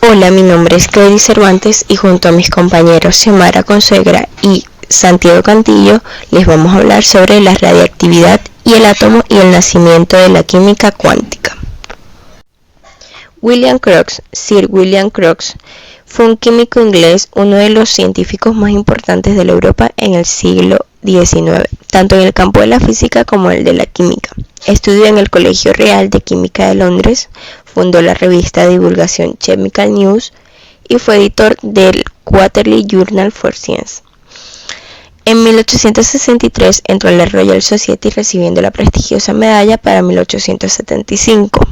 Hola, mi nombre es Cady Cervantes y junto a mis compañeros Xiomara Consuegra y Santiago Cantillo les vamos a hablar sobre la radiactividad y el átomo y el nacimiento de la química cuántica. William Crookes, Sir William Crookes, fue un químico inglés, uno de los científicos más importantes de la Europa en el siglo XIX, tanto en el campo de la física como el de la química. Estudió en el Colegio Real de Química de Londres, fundó la revista de divulgación Chemical News y fue editor del Quarterly Journal for Science. En 1863 entró a la Royal Society recibiendo la prestigiosa medalla para 1875.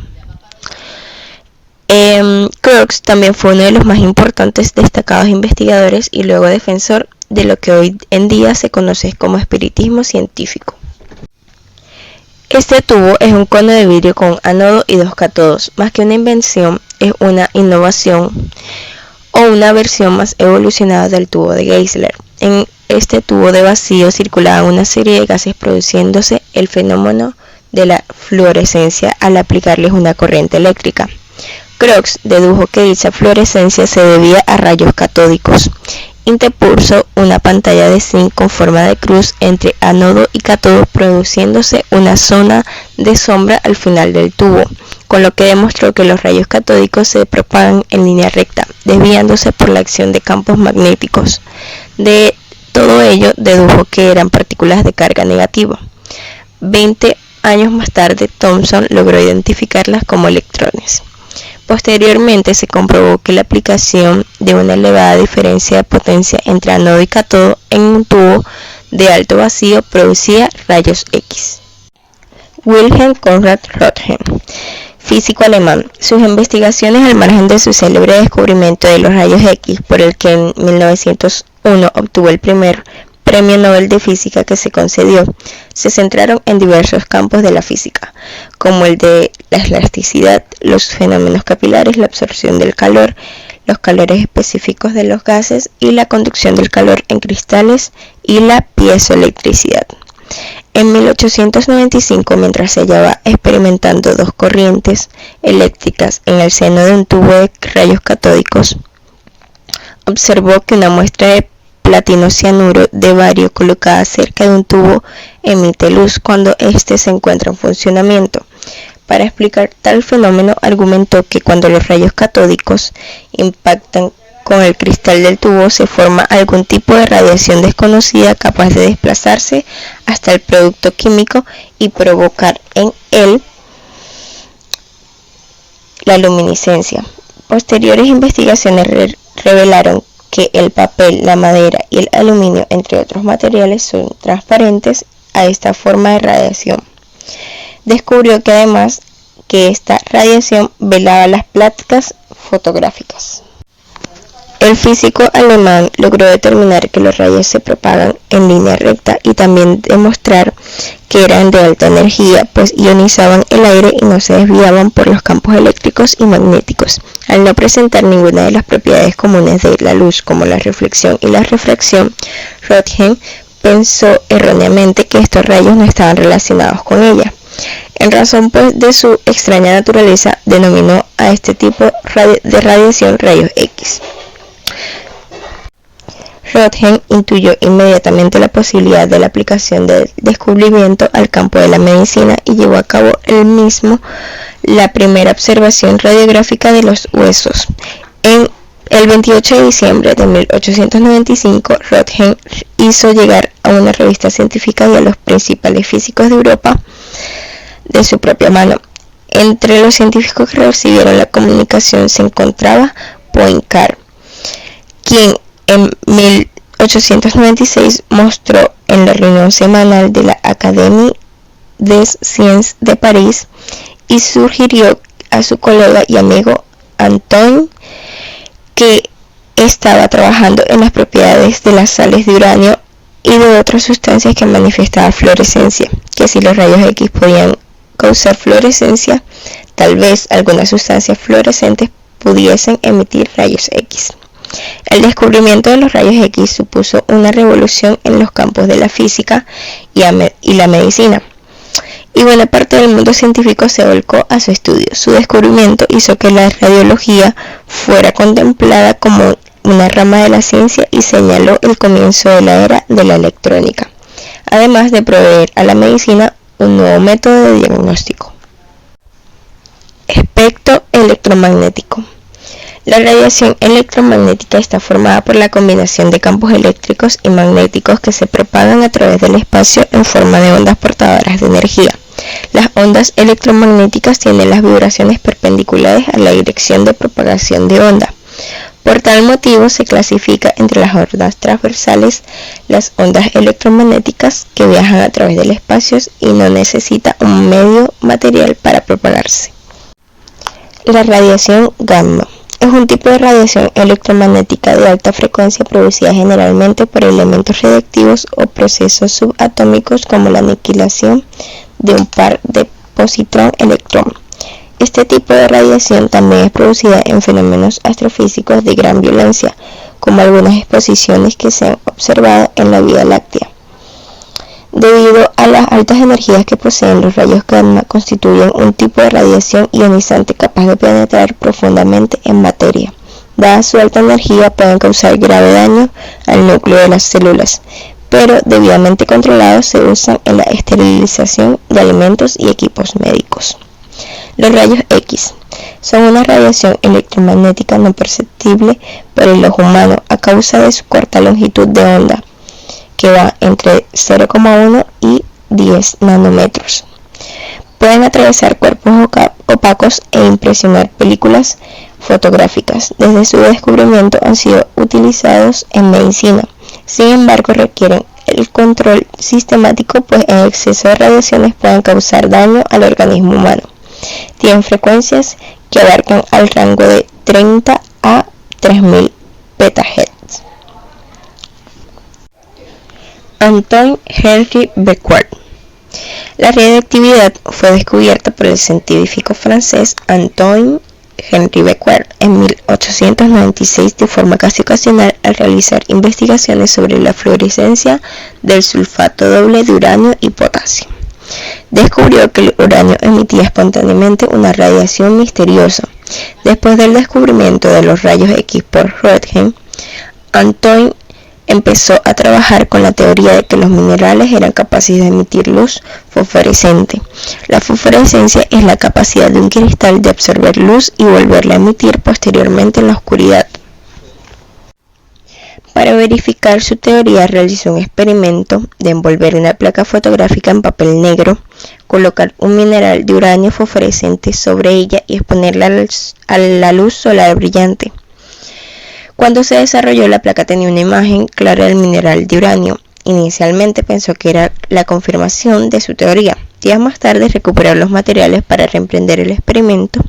Crookes también fue uno de los más importantes destacados investigadores y luego defensor de lo que hoy en día se conoce como espiritismo científico. Este tubo es un cono de vidrio con ánodo y dos cátodos. Más que una invención, es una innovación o una versión más evolucionada del tubo de Geisler. En este tubo de vacío circulaban una serie de gases produciéndose el fenómeno de la fluorescencia al aplicarles una corriente eléctrica. Crookes dedujo que dicha fluorescencia se debía a rayos catódicos. Interpuso una pantalla de zinc con forma de cruz entre ánodo y cátodo, produciéndose una zona de sombra al final del tubo, con lo que demostró que los rayos catódicos se propagan en línea recta, desviándose por la acción de campos magnéticos. De todo ello dedujo que eran partículas de carga negativa. 20 años más tarde, Thomson logró identificarlas como electrones. Posteriormente se comprobó que la aplicación de una elevada diferencia de potencia entre ánodo y cátodo en un tubo de alto vacío producía rayos X. Wilhelm Conrad Röntgen, físico alemán. Sus investigaciones al margen de su célebre descubrimiento de los rayos X, por el que en 1901 obtuvo el primer Premio Nobel de Física que se concedió, se centraron en diversos campos de la física, como el de la elasticidad, los fenómenos capilares, la absorción del calor, los calores específicos de los gases y la conducción del calor en cristales y la piezoelectricidad. En 1895, mientras se hallaba experimentando dos corrientes eléctricas en el seno de un tubo de rayos catódicos, observó que una muestra de platino cianuro de bario colocada cerca de un tubo emite luz cuando éste se encuentra en funcionamiento. Para explicar tal fenómeno, argumentó que cuando los rayos catódicos impactan con el cristal del tubo se forma algún tipo de radiación desconocida capaz de desplazarse hasta el producto químico y provocar en él la luminiscencia. Posteriores investigaciones revelaron que el papel, la madera y el aluminio, entre otros materiales, son transparentes a esta forma de radiación. Descubrió que además que esta radiación velaba las placas fotográficas. El físico alemán logró determinar que los rayos se propagan en línea recta y también demostrar que eran de alta energía, pues ionizaban el aire y no se desviaban por los campos eléctricos y magnéticos. Al no presentar ninguna de las propiedades comunes de la luz, como la reflexión y la refracción, Röntgen pensó erróneamente que estos rayos no estaban relacionados con ella. En razón pues de su extraña naturaleza, denominó a este tipo de radiación rayos X. Röntgen intuyó inmediatamente la posibilidad de la aplicación del descubrimiento al campo de la medicina y llevó a cabo él mismo la primera observación radiográfica de los huesos. En el 28 de diciembre de 1895, Röntgen hizo llegar a una revista científica y a los principales físicos de Europa de su propia mano. Entre los científicos que recibieron la comunicación se encontraba Poincaré, quien en 1896 mostró en la reunión semanal de la Académie des Sciences de París y sugirió a su colega y amigo Antoine que estaba trabajando en las propiedades de las sales de uranio y de otras sustancias que manifestaban fluorescencia, que si los rayos X podían causar fluorescencia, tal vez algunas sustancias fluorescentes pudiesen emitir rayos X. El descubrimiento de los rayos X supuso una revolución en los campos de la física y la medicina. y buena parte del mundo científico se volcó a su estudio. Su descubrimiento hizo que la radiología fuera contemplada como una rama de la ciencia y señaló el comienzo de la era de la electrónica, además de proveer a la medicina un nuevo método de diagnóstico. Espectro electromagnético. La radiación electromagnética está formada por la combinación de campos eléctricos y magnéticos que se propagan a través del espacio en forma de ondas portadoras de energía. Las ondas electromagnéticas tienen las vibraciones perpendiculares a la dirección de propagación de onda. Por tal motivo se clasifica entre las ondas transversales las ondas electromagnéticas que viajan a través del espacio y no necesitan un medio material para propagarse. La radiación gamma es un tipo de radiación electromagnética de alta frecuencia producida generalmente por elementos radiactivos o procesos subatómicos como la aniquilación de un par de positrón-electrón. Este tipo de radiación también es producida en fenómenos astrofísicos de gran violencia, como algunas exposiciones que se han observado en la Vía Láctea. Debido a las altas energías que poseen los rayos gamma, constituyen un tipo de radiación ionizante capaz de penetrar profundamente en materia. Dada su alta energía, pueden causar grave daño al núcleo de las células, pero debidamente controlados se usan en la esterilización de alimentos y equipos médicos. Los rayos X son una radiación electromagnética no perceptible por el ojo humano a causa de su corta longitud de onda, que va entre 0,1 y 10 nanómetros. Pueden atravesar cuerpos opacos e impresionar películas fotográficas. Desde su descubrimiento han sido utilizados en medicina. Sin embargo, requieren el control sistemático, pues en exceso de radiaciones pueden causar daño al organismo humano. Tienen frecuencias que abarcan al rango de 30 a 3000 petahertz. Antoine Henri Becquerel. La radiactividad fue descubierta por el científico francés Antoine Henri Becquerel en 1896 de forma casi ocasional al realizar investigaciones sobre la fluorescencia del sulfato doble de uranio y potasio. Descubrió que el uranio emitía espontáneamente una radiación misteriosa. Después del descubrimiento de los rayos X por Röntgen, Antoine empezó a trabajar con la teoría de que los minerales eran capaces de emitir luz fosforescente. La fosforescencia es la capacidad de un cristal de absorber luz y volverla a emitir posteriormente en la oscuridad. Para verificar su teoría realizó un experimento de envolver una placa fotográfica en papel negro, colocar un mineral de uranio fosforescente sobre ella y exponerla a la luz solar brillante. Cuando se desarrolló, la placa tenía una imagen clara del mineral de uranio. Inicialmente pensó que era la confirmación de su teoría. Días más tarde recuperó los materiales para reemprender el experimento.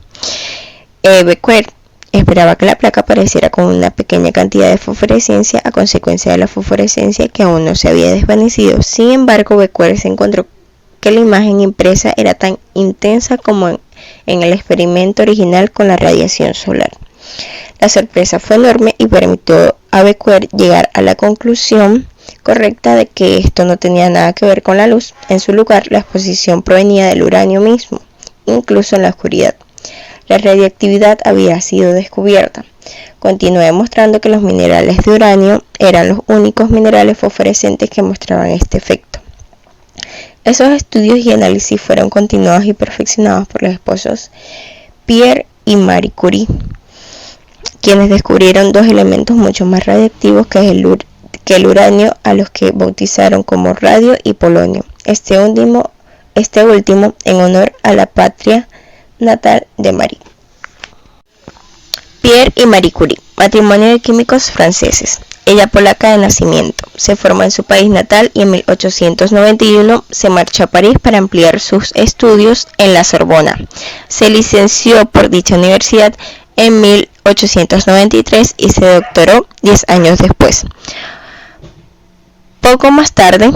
Becquerel esperaba que la placa apareciera con una pequeña cantidad de fosforescencia a consecuencia de la fosforescencia que aún no se había desvanecido. Sin embargo, Becquerel se encontró que la imagen impresa era tan intensa como en el experimento original con la radiación solar. La sorpresa fue enorme y permitió a Becquerel llegar a la conclusión correcta de que esto no tenía nada que ver con la luz. En su lugar, la exposición provenía del uranio mismo, incluso en la oscuridad. La radiactividad había sido descubierta. Continuó demostrando que los minerales de uranio eran los únicos minerales fosforescentes que mostraban este efecto. Esos estudios y análisis fueron continuados y perfeccionados por los esposos Pierre y Marie Curie, quienes descubrieron dos elementos mucho más radiactivos que el uranio, a los que bautizaron como radio y polonio, este último en honor a la patria natal de Marie. Pierre y Marie Curie, matrimonio de químicos franceses. Ella polaca de nacimiento, se formó en su país natal y en 1891 se marchó a París para ampliar sus estudios en la Sorbona. Se licenció por dicha universidad en 1893 y se doctoró 10 años después. Poco más tarde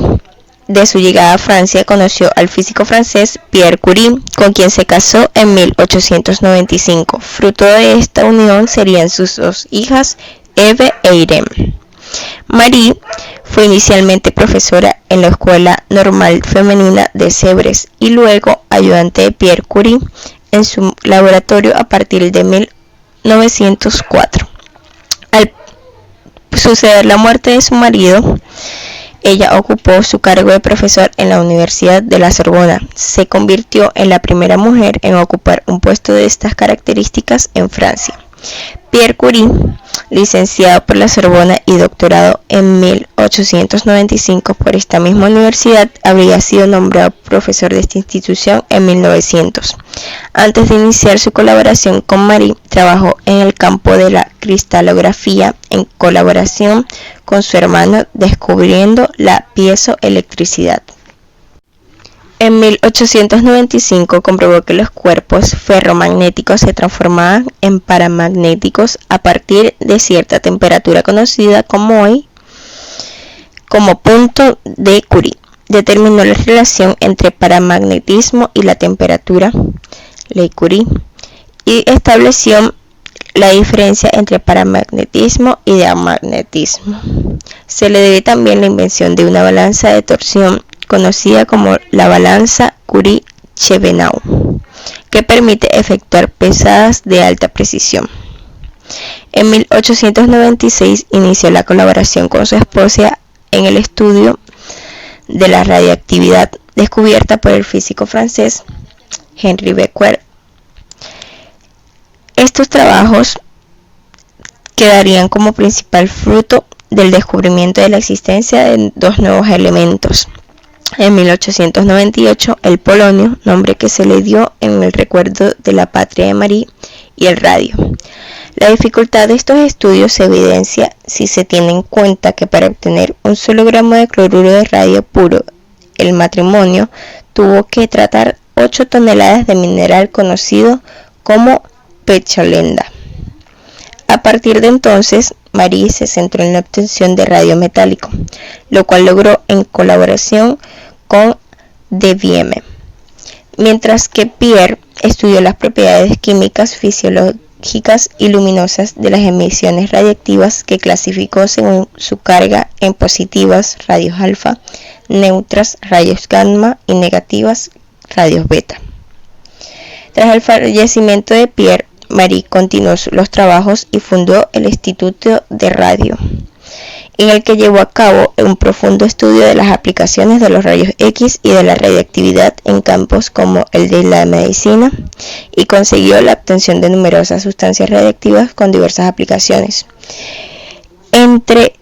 de su llegada a Francia, conoció al físico francés Pierre Curie, con quien se casó en 1895. Fruto de esta unión serían sus dos hijas, Eve e Irene. Marie fue inicialmente profesora en la Escuela Normal Femenina de Sèvres y luego ayudante de Pierre Curie en su laboratorio a partir de 1904. Al suceder la muerte de su marido, ella ocupó su cargo de profesor en la Universidad de la Sorbona. Se convirtió en la primera mujer en ocupar un puesto de estas características en Francia. Pierre Curie, licenciado por la Sorbona y doctorado en 1895 por esta misma universidad, habría sido nombrado profesor de esta institución en 1900. Antes de iniciar su colaboración con Marie, trabajó en el campo de la cristalografía en colaboración con su hermano, descubriendo la piezoelectricidad. En 1895 comprobó que los cuerpos ferromagnéticos se transformaban en paramagnéticos a partir de cierta temperatura conocida como hoy como punto de Curie. Determinó la relación entre paramagnetismo y la temperatura, ley Curie, y estableció la diferencia entre paramagnetismo y diamagnetismo. Se le debe también la invención de una balanza de torsión conocida como la balanza Curie-Chevenaux, que permite efectuar pesadas de alta precisión. En 1896 inició la colaboración con su esposa en el estudio de la radiactividad descubierta por el físico francés Henri Becquerel. Estos trabajos quedarían como principal fruto del descubrimiento de la existencia de dos nuevos elementos. En 1898, el polonio, nombre que se le dio en el recuerdo de la patria de Marie, y el radio. La dificultad de estos estudios se evidencia si se tiene en cuenta que para obtener un solo gramo de cloruro de radio puro, el matrimonio tuvo que tratar 8 toneladas de mineral conocido como pecholenda. A partir de entonces, Marie se centró en la obtención de radio metálico, lo cual logró en colaboración con Debienne, mientras que Pierre estudió las propiedades químicas, fisiológicas y luminosas de las emisiones radiactivas que clasificó según su carga en positivas, rayos alfa, neutras, rayos gamma y negativas, rayos beta. Tras el fallecimiento de Pierre, Marie continuó los trabajos y fundó el Instituto de Radio, en el que llevó a cabo un profundo estudio de las aplicaciones de los rayos X y de la radiactividad en campos como el de la medicina, y consiguió la obtención de numerosas sustancias radiactivas con diversas aplicaciones. Entre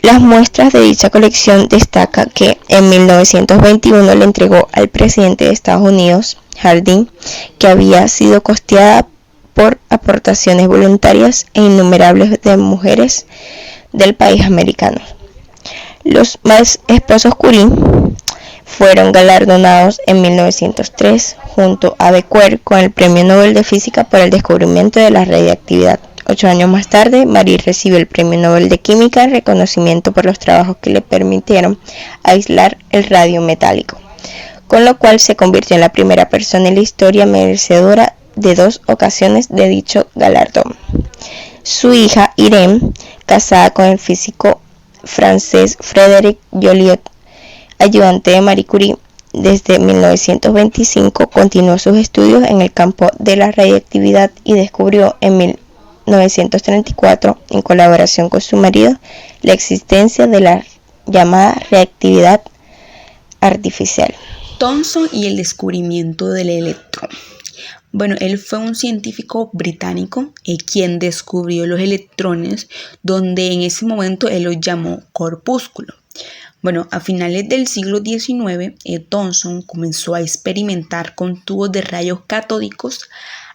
las muestras de dicha colección destaca que en 1921 le entregó al presidente de Estados Unidos, Harding, que había sido costeada por aportaciones voluntarias e innumerables de mujeres del país americano. Los más esposos Curie fueron galardonados en 1903 junto a Becquerel con el Premio Nobel de Física por el descubrimiento de la radiactividad. 8 años más tarde, Marie recibió el Premio Nobel de Química, reconocimiento por los trabajos que le permitieron aislar el radio metálico, con lo cual se convirtió en la primera persona en la historia merecedora de 2 ocasiones de dicho galardón. Su hija Irene, casada con el físico francés Frédéric Joliot, ayudante de Marie Curie, desde 1925 continuó sus estudios en el campo de la radiactividad y descubrió en 1934, en colaboración con su marido, la existencia de la llamada reactividad artificial. Thomson y el descubrimiento del electrón. Bueno, él fue un científico británico quien descubrió los electrones, donde en ese momento él los llamó corpúsculo. Bueno, a finales del siglo XIX, Thomson comenzó a experimentar con tubos de rayos catódicos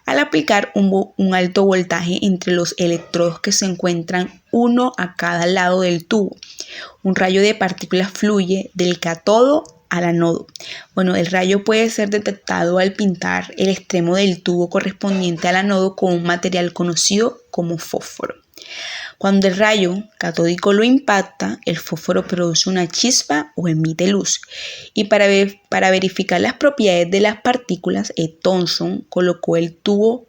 al aplicar un alto voltaje entre los electrodos que se encuentran uno a cada lado del tubo. Un rayo de partículas fluye del cátodo al ánodo. Bueno, el rayo puede ser detectado al pintar el extremo del tubo correspondiente al ánodo con un material conocido como fósforo. Cuando el rayo catódico lo impacta, el fósforo produce una chispa o emite luz. Y para verificar las propiedades de las partículas, Thomson colocó el tubo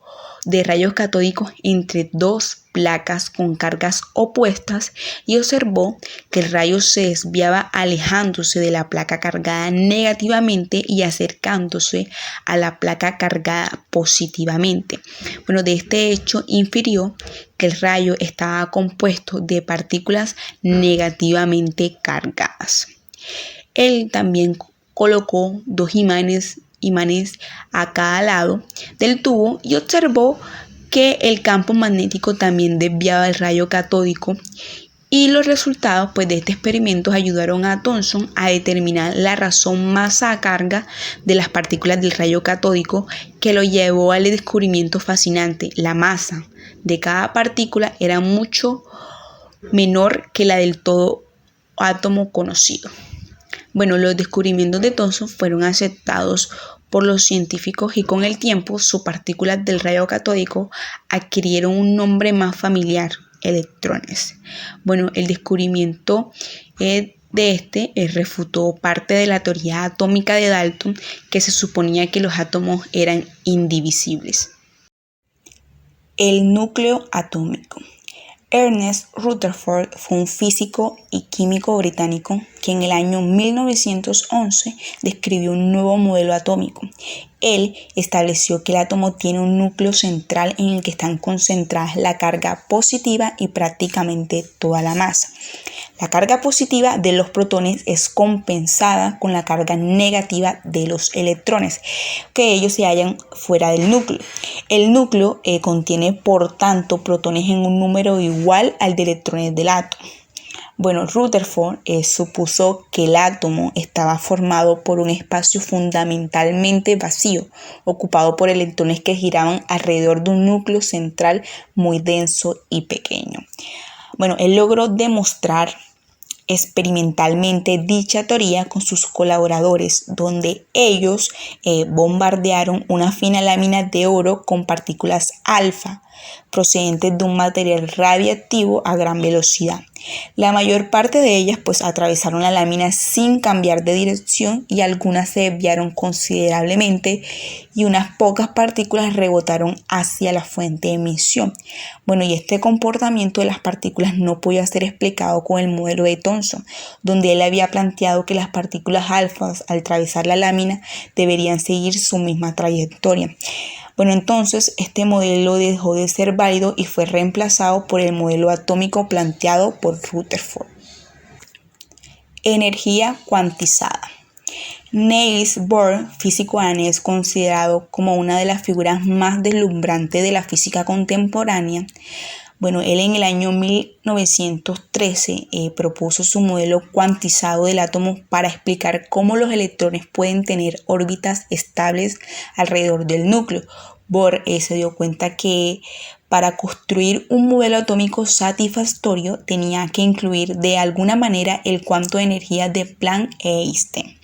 de rayos catódicos entre dos placas con cargas opuestas y observó que el rayo se desviaba alejándose de la placa cargada negativamente y acercándose a la placa cargada positivamente. Bueno, de este hecho infirió que el rayo estaba compuesto de partículas negativamente cargadas. Él también colocó dos imanes a cada lado del tubo y observó que el campo magnético también desviaba el rayo catódico, y los resultados de este experimento ayudaron a Thomson a determinar la razón masa-carga de las partículas del rayo catódico, que lo llevó al descubrimiento fascinante. La masa de cada partícula era mucho menor que la del todo átomo conocido. Bueno, los descubrimientos de Thomson fueron aceptados por los científicos y con el tiempo sus partículas del rayo catódico adquirieron un nombre más familiar: electrones. Bueno, el descubrimiento refutó parte de la teoría atómica de Dalton, que se suponía que los átomos eran indivisibles. El núcleo atómico. Ernest Rutherford fue un físico y químico británico que en el año 1911 describió un nuevo modelo atómico. Él estableció que el átomo tiene un núcleo central en el que están concentradas la carga positiva y prácticamente toda la masa. La carga positiva de los protones es compensada con la carga negativa de los electrones, que ellos se hallan fuera del núcleo. El núcleo contiene, por tanto, protones en un número igual al de electrones del átomo. Bueno, Rutherford supuso que el átomo estaba formado por un espacio fundamentalmente vacío, ocupado por electrones que giraban alrededor de un núcleo central muy denso y pequeño. Bueno, él logró demostrar experimentalmente dicha teoría con sus colaboradores, donde ellos bombardearon una fina lámina de oro con partículas alfa procedentes de un material radiactivo a gran velocidad. La mayor parte de ellas atravesaron la lámina sin cambiar de dirección, y algunas se desviaron considerablemente y unas pocas partículas rebotaron hacia la fuente de emisión. Bueno, y este comportamiento de las partículas no podía ser explicado con el modelo de Thomson, donde él había planteado que las partículas alfas al atravesar la lámina deberían seguir su misma trayectoria. Bueno, entonces este modelo dejó de ser válido y fue reemplazado por el modelo atómico planteado por Rutherford. Energía cuantizada. Niels Bohr, físico danés considerado como una de las figuras más deslumbrantes de la física contemporánea, bueno, él en el año 1913 propuso su modelo cuantizado del átomo para explicar cómo los electrones pueden tener órbitas estables alrededor del núcleo. Bohr se dio cuenta que para construir un modelo atómico satisfactorio tenía que incluir de alguna manera el cuanto de energía de Planck e Einstein.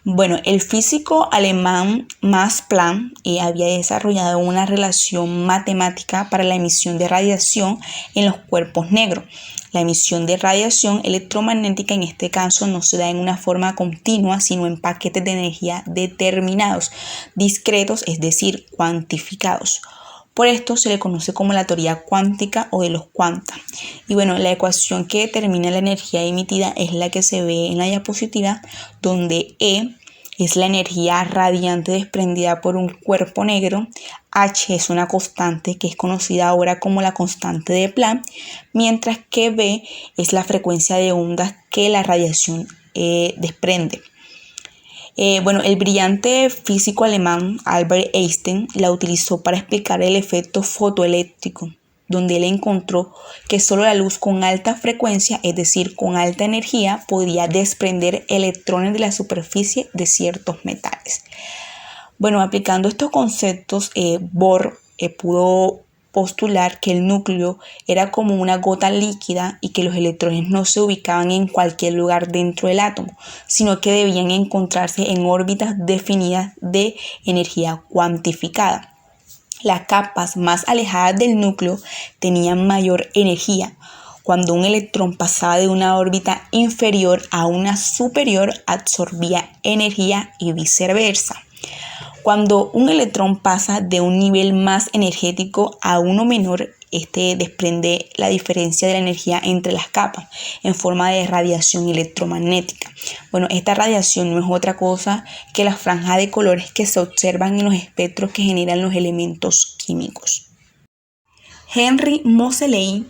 Bueno, el físico alemán Max Planck había desarrollado una relación matemática para la emisión de radiación en los cuerpos negros. La emisión de radiación electromagnética en este caso no se da en una forma continua, sino en paquetes de energía determinados, discretos, es decir, cuantificados. Por esto se le conoce como la teoría cuántica o de los cuanta. Y bueno, la ecuación que determina la energía emitida es la que se ve en la diapositiva, donde E es la energía radiante desprendida por un cuerpo negro, H es una constante que es conocida ahora como la constante de Planck, mientras que B es la frecuencia de ondas que la radiación desprende. El brillante físico alemán Albert Einstein la utilizó para explicar el efecto fotoeléctrico, donde él encontró que solo la luz con alta frecuencia, es decir, con alta energía, podía desprender electrones de la superficie de ciertos metales. Bueno, aplicando estos conceptos, Bohr pudo postular que el núcleo era como una gota líquida y que los electrones no se ubicaban en cualquier lugar dentro del átomo, sino que debían encontrarse en órbitas definidas de energía cuantificada. Las capas más alejadas del núcleo tenían mayor energía. Cuando un electrón pasaba de una órbita inferior a una superior, absorbía energía y viceversa. Cuando un electrón pasa de un nivel más energético a uno menor, este desprende la diferencia de la energía entre las capas en forma de radiación electromagnética. Bueno, esta radiación no es otra cosa que la franja de colores que se observan en los espectros que generan los elementos químicos. Henry Moseley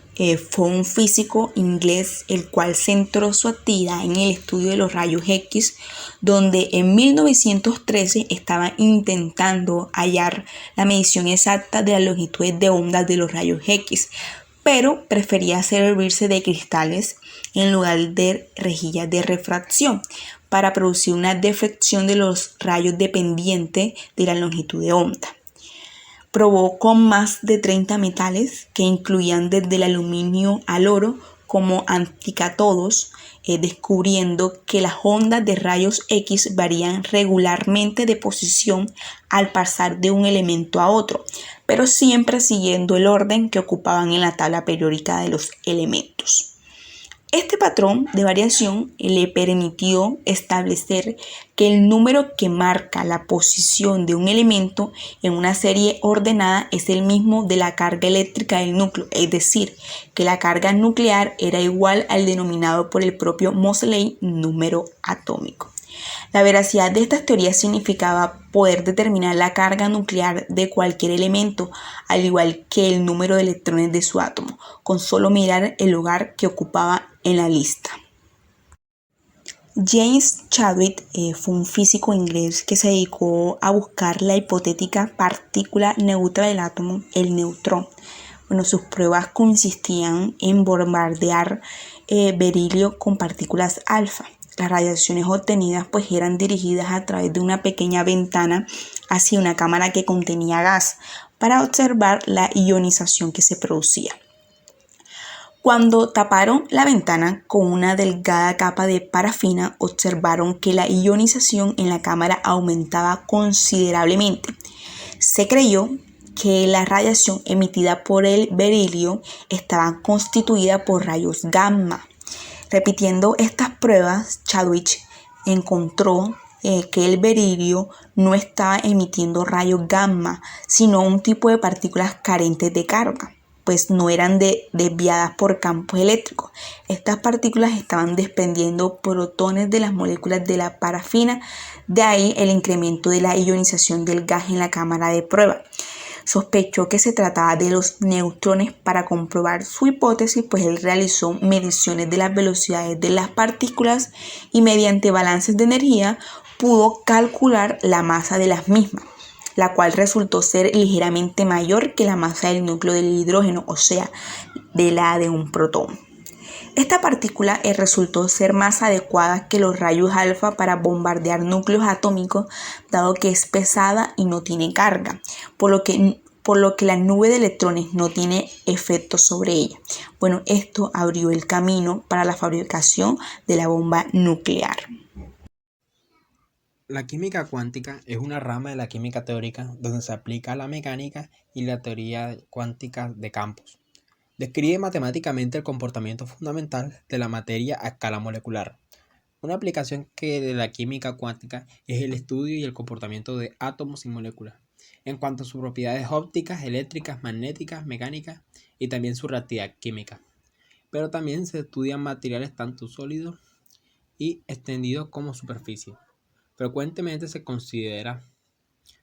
fue un físico inglés el cual centró su actividad en el estudio de los rayos X, donde en 1913 estaba intentando hallar la medición exacta de la longitud de onda de los rayos X, pero prefería servirse de cristales en lugar de rejillas de refracción para producir una deflección de los rayos dependiente de la longitud de onda. Probó con más de 30 metales que incluían desde el aluminio al oro como anticátodos, descubriendo que las ondas de rayos X varían regularmente de posición al pasar de un elemento a otro, pero siempre siguiendo el orden que ocupaban en la tabla periódica de los elementos. Este patrón de variación le permitió establecer que el número que marca la posición de un elemento en una serie ordenada es el mismo de la carga eléctrica del núcleo, es decir, que la carga nuclear era igual al denominado por el propio Moseley número atómico. La veracidad de estas teorías significaba poder determinar la carga nuclear de cualquier elemento, al igual que el número de electrones de su átomo, con solo mirar el lugar que ocupaba en la lista. James Chadwick fue un físico inglés que se dedicó a buscar la hipotética partícula neutra del átomo, el neutrón. Bueno, sus pruebas consistían en bombardear berilio con partículas alfa. Las radiaciones obtenidas pues eran dirigidas a través de una pequeña ventana hacia una cámara que contenía gas para observar la ionización que se producía. Cuando taparon la ventana con una delgada capa de parafina, observaron que la ionización en la cámara aumentaba considerablemente. Se creyó que la radiación emitida por el berilio estaba constituida por rayos gamma. Repitiendo estas pruebas, Chadwick encontró que el berilio no estaba emitiendo rayos gamma, sino un tipo de partículas carentes de carga, pues no eran desviadas por campos eléctricos. Estas partículas estaban desprendiendo protones de las moléculas de la parafina, de ahí el incremento de la ionización del gas en la cámara de prueba. Sospechó que se trataba de los neutrones. Para comprobar su hipótesis, pues él realizó mediciones de las velocidades de las partículas y mediante balances de energía pudo calcular la masa de las mismas, la cual resultó ser ligeramente mayor que la masa del núcleo del hidrógeno, o sea, de la de un protón. Esta partícula resultó ser más adecuada que los rayos alfa para bombardear núcleos atómicos, dado que es pesada y no tiene carga, por lo que la nube de electrones no tiene efecto sobre ella. Bueno, esto abrió el camino para la fabricación de la bomba nuclear. La química cuántica es una rama de la química teórica donde se aplica la mecánica y la teoría cuántica de campos. Describe matemáticamente el comportamiento fundamental de la materia a escala molecular. Una aplicación de la química cuántica es el estudio y el comportamiento de átomos y moléculas, en cuanto a sus propiedades ópticas, eléctricas, magnéticas, mecánicas y también su reactividad química. Pero también se estudian materiales tanto sólidos y extendidos como superficie. Frecuentemente se considera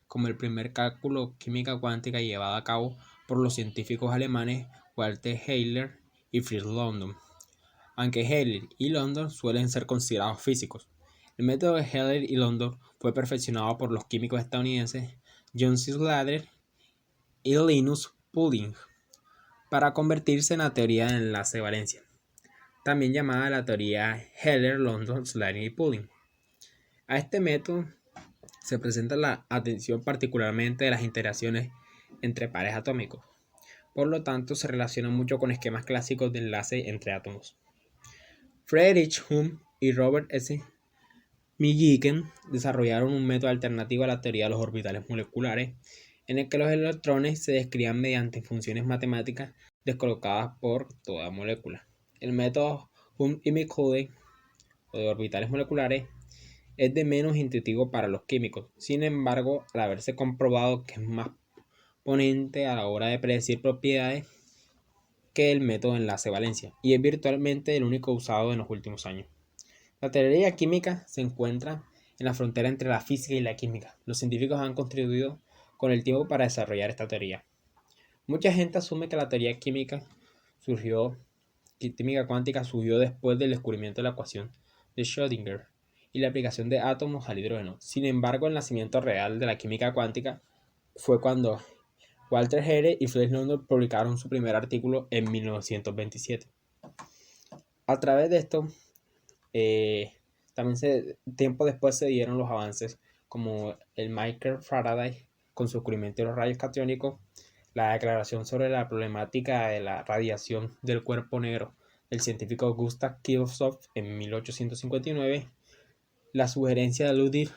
como el primer cálculo química cuántica llevado a cabo por los científicos alemanes Walter Heller y Fritz London, aunque Heller y London suelen ser considerados físicos. El método de Heller y London fue perfeccionado por los químicos estadounidenses John C. Slater y Linus Pauling para convertirse en la teoría de enlace de valencia, también llamada la teoría Heller, London, Slater y Pauling. A este método se presenta la atención particularmente de las interacciones entre pares atómicos. Por lo tanto, se relaciona mucho con esquemas clásicos de enlace entre átomos. Friedrich Hume y Robert S. Millikan desarrollaron un método alternativo a la teoría de los orbitales moleculares, en el que los electrones se describían mediante funciones matemáticas descolocadas por toda molécula. El método Hume y Millikan, o de orbitales moleculares, es de menos intuitivo para los químicos. Sin embargo, al haberse comprobado que es más ponente a la hora de predecir propiedades que el método de enlace-valencia, y es virtualmente el único usado en los últimos años. La teoría química se encuentra en la frontera entre la física y la química. Los científicos han contribuido con el tiempo para desarrollar esta teoría. Mucha gente asume que la teoría química cuántica surgió después del descubrimiento de la ecuación de Schrödinger y la aplicación de átomos al hidrógeno. Sin embargo, el nacimiento real de la química cuántica fue cuando Walter Heere y Fred London publicaron su primer artículo en 1927. A través de esto, tiempo después se dieron los avances como el Michael Faraday con su descubrimiento de los rayos catiónicos, la declaración sobre la problemática de la radiación del cuerpo negro del científico Gustav Kirchhoff en 1859, la sugerencia de Ludwig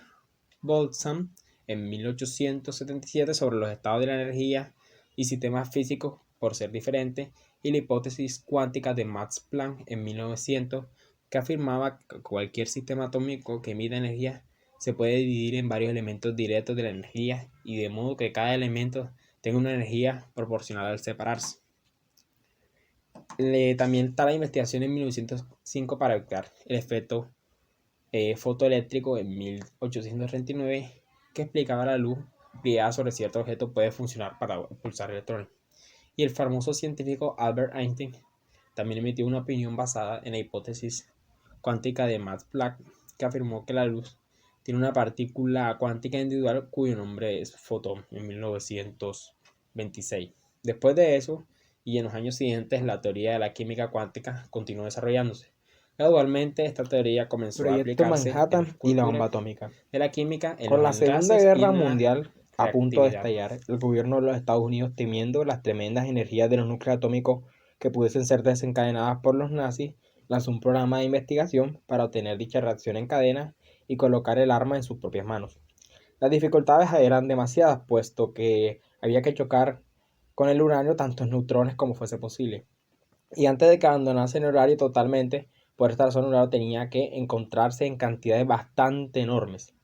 Boltzmann en 1877 sobre los estados de la energía y sistemas físicos por ser diferentes, y la hipótesis cuántica de Max Planck en 1900, que afirmaba que cualquier sistema atómico que emita energía se puede dividir en varios elementos directos de la energía y de modo que cada elemento tenga una energía proporcional al separarse. También está la investigación en 1905 para evitar el efecto fotoeléctrico en 1839, que explicaba la luz guiada sobre cierto objeto puede funcionar para pulsar electrones. Y el famoso científico Albert Einstein también emitió una opinión basada en la hipótesis cuántica de Max Planck, que afirmó que la luz tiene una partícula cuántica individual cuyo nombre es fotón en 1926. Después de eso, y en los años siguientes, la teoría de la química cuántica continuó desarrollándose. Gradualmente, esta teoría comenzó a aplicarse Manhattan y la bomba atómica. de la química en Con los la Segunda enlaces Guerra y la Mundial a punto de reactividad. estallar, el gobierno de los Estados Unidos, temiendo las tremendas energías de los núcleos atómicos que pudiesen ser desencadenadas por los nazis, lanzó un programa de investigación para obtener dicha reacción en cadena y colocar el arma en sus propias manos. Las dificultades eran demasiadas, puesto que había que chocar con el uranio tantos neutrones como fuese posible. Y antes de que abandonase el horario totalmente, por esta razón el uranio tenía que encontrarse en cantidades bastante enormes,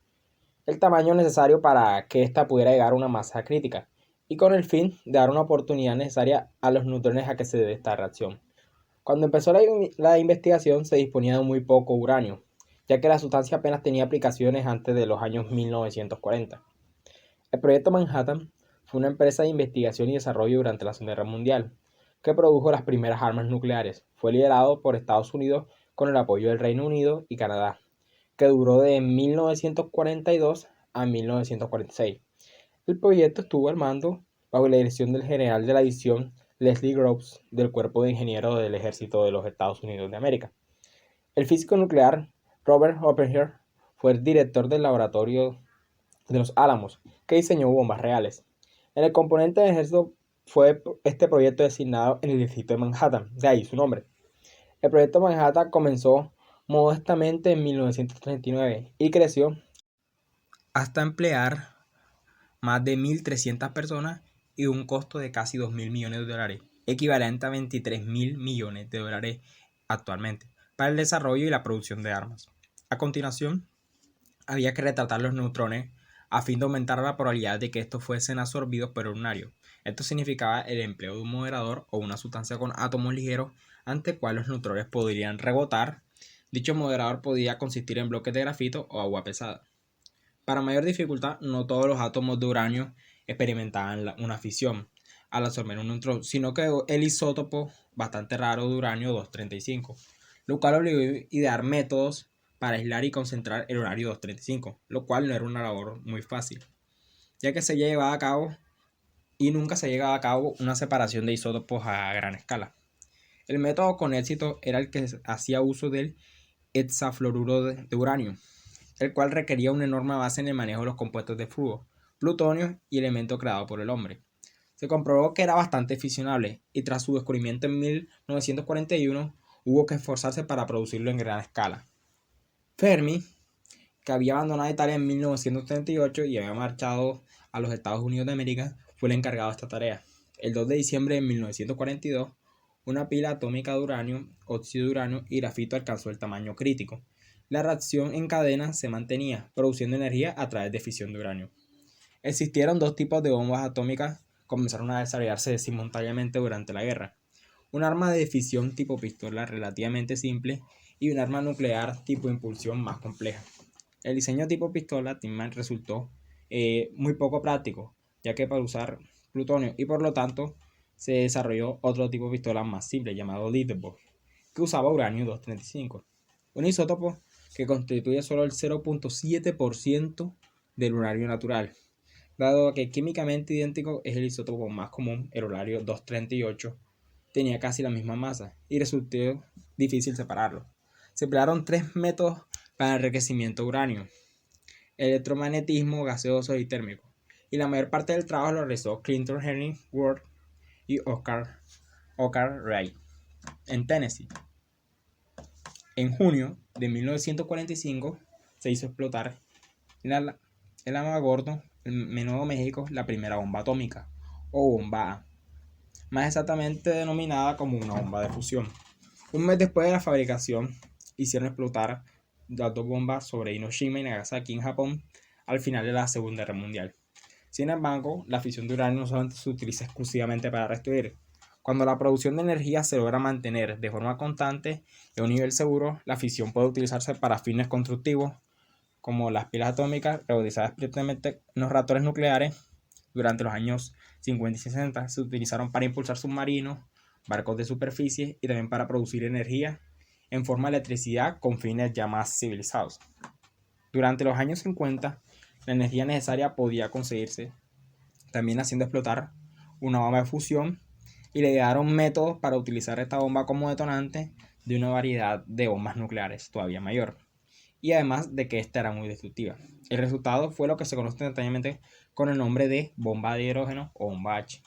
el tamaño necesario para que ésta pudiera llegar a una masa crítica, y con el fin de dar una oportunidad necesaria a los neutrones a que se dé esta reacción. Cuando empezó la investigación se disponía de muy poco uranio, ya que la sustancia apenas tenía aplicaciones antes de los años 1940. El proyecto Manhattan fue una empresa de investigación y desarrollo durante la Segunda Guerra Mundial, que produjo las primeras armas nucleares. Fue liderado por Estados Unidos con el apoyo del Reino Unido y Canadá, que duró de 1942 a 1946. El proyecto estuvo al mando bajo la dirección del general de la división Leslie Groves del Cuerpo de Ingenieros del Ejército de los Estados Unidos de América. El físico nuclear Robert Oppenheimer fue el director del laboratorio de los Álamos, que diseñó bombas reales. En el componente del ejército fue este proyecto designado en el distrito de Manhattan, de ahí su nombre. El proyecto Manhattan comenzó modestamente en 1939 y creció hasta emplear más de 1.300 personas y un costo de casi 2.000 millones de dólares, equivalente a 23.000 millones de dólares actualmente, para el desarrollo y la producción de armas. A continuación, había que retratar los neutrones a fin de aumentar la probabilidad de que estos fuesen absorbidos por el uranio. Esto significaba el empleo de un moderador o una sustancia con átomos ligeros ante el cual los neutrones podrían rebotar. Dicho moderador podía consistir en bloques de grafito o agua pesada. Para mayor dificultad, no todos los átomos de uranio experimentaban una fisión al absorber un neutrón, sino que el isótopo bastante raro de uranio 235, lo cual obligó a idear métodos para aislar y concentrar el uranio 235, lo cual no era una labor muy fácil, ya que se llevaba a cabo y nunca se llegaba a cabo una separación de isótopos a gran escala. El método con éxito era el que hacía uso del hexafluoruro de uranio, el cual requería una enorme base en el manejo de los compuestos de flúor, plutonio y elementos creados por el hombre. Se comprobó que era bastante fisionable y tras su descubrimiento en 1941 hubo que esforzarse para producirlo en gran escala. Fermi, que había abandonado Italia en 1938 y había marchado a los Estados Unidos de América, fue el encargado de esta tarea. El 2 de diciembre de 1942, una pila atómica de uranio, óxido de uranio y grafito alcanzó el tamaño crítico. La reacción en cadena se mantenía, produciendo energía a través de fisión de uranio. Existieron dos tipos de bombas atómicas que comenzaron a desarrollarse simultáneamente durante la guerra. Un arma de fisión tipo pistola relativamente simple y un arma nuclear tipo impulsión más compleja. El diseño tipo pistola Tillman resultó muy poco práctico, ya que para usar plutonio, y por lo tanto se desarrolló otro tipo de pistola más simple llamado Lindbergh, que usaba uranio 235, un isótopo que constituye solo el 0.7% del uranio natural. Dado que químicamente idéntico es el isótopo más común, el uranio 238 tenía casi la misma masa y resultó difícil separarlo. Se emplearon tres métodos para el enriquecimiento de uranio: electromagnetismo, gaseoso y térmico, y la mayor parte del trabajo lo realizó Clinton Henry Ward y Oscar Wright en Tennessee. En junio de 1945 se hizo explotar en Alamogordo, en Nuevo México, la primera bomba atómica, o bomba A, más exactamente denominada como una bomba de fusión. Un mes después de la fabricación, hicieron explotar las dos bombas sobre Hiroshima y Nagasaki en Japón al final de la Segunda Guerra Mundial. Sin embargo, la fisión de uranio no solamente se utiliza exclusivamente para destruir. Cuando la producción de energía se logra mantener de forma constante y a un nivel seguro, la fisión puede utilizarse para fines constructivos, como las pilas atómicas reutilizadas explícitamente en los reactores nucleares. Durante los años 50 y 60 se utilizaron para impulsar submarinos, barcos de superficie y también para producir energía en forma de electricidad con fines ya más civilizados. Durante los años 50, la energía necesaria podía conseguirse también haciendo explotar una bomba de fusión, y le dieron métodos para utilizar esta bomba como detonante de una variedad de bombas nucleares todavía mayor, y además de que esta era muy destructiva. El resultado fue lo que se conoce instantáneamente con el nombre de bomba de hidrógeno o bomba H.